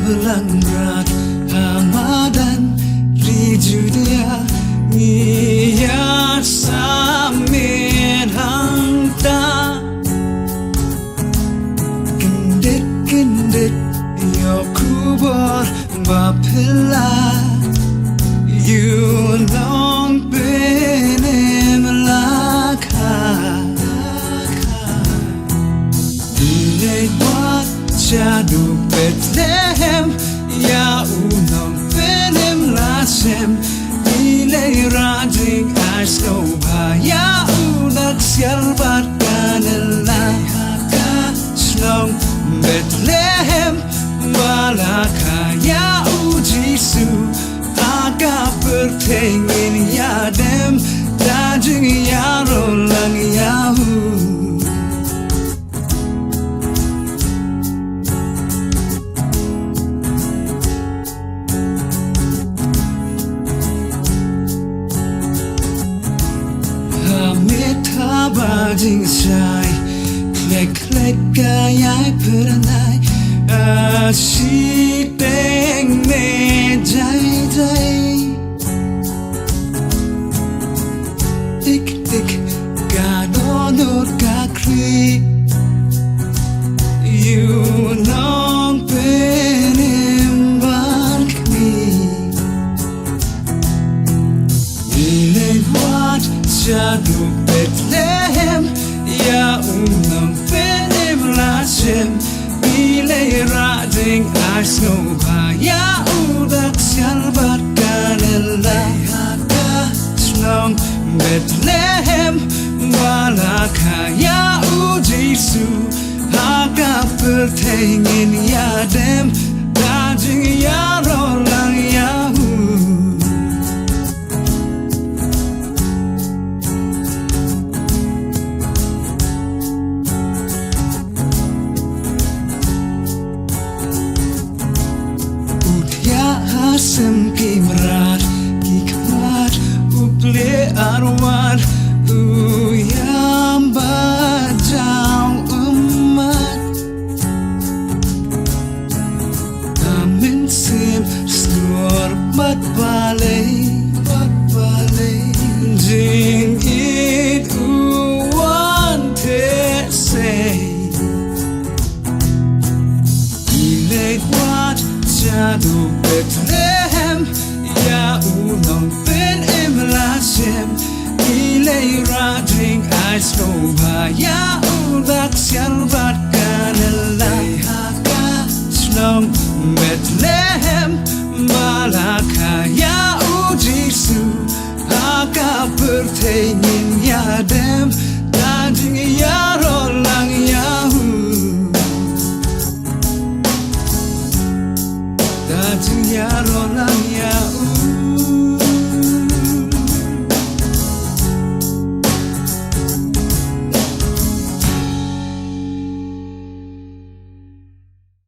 belangrat Hamadan Rijudia Niat samin hangta Kendit Yokubor Bapila Yunong benim lakha Ilay wat jadu Bethlehem Ya unong benim lasem Ilay rajing askobha Ya unak sialbat kanila Haka slong Bethlehem Malaka Ya ujisu Aga bertengin yadem Dajing Iaroh lang Yahoo Bajing sai Klek gayai peranai Asyik teng me jai Tik gadonot kakri Yunong penimban kami Ilay wat jadu Bethlehem Ya unang penim lasem Ilay rading asnobha Ya udak sialbat kanila Haka slong Bethlehem Malaka Ya ujisu Haka pertengin yadem Dajing Iaroh lang Yahoo Asam kimrat, kikmat, uple arwad, uyam bajau umat. Amin sim skor bat balai, jing it uwan te say. Ilay wat jadu Bethlehem Ya unong benim lasem Ilay rading asnobha Ya udak sialbat kanila Haka slong Bethlehem Malaka Ya ujisu Haka pertengin yadem Dajing Iaroh lang Yahoo Iaroh lang Yahoo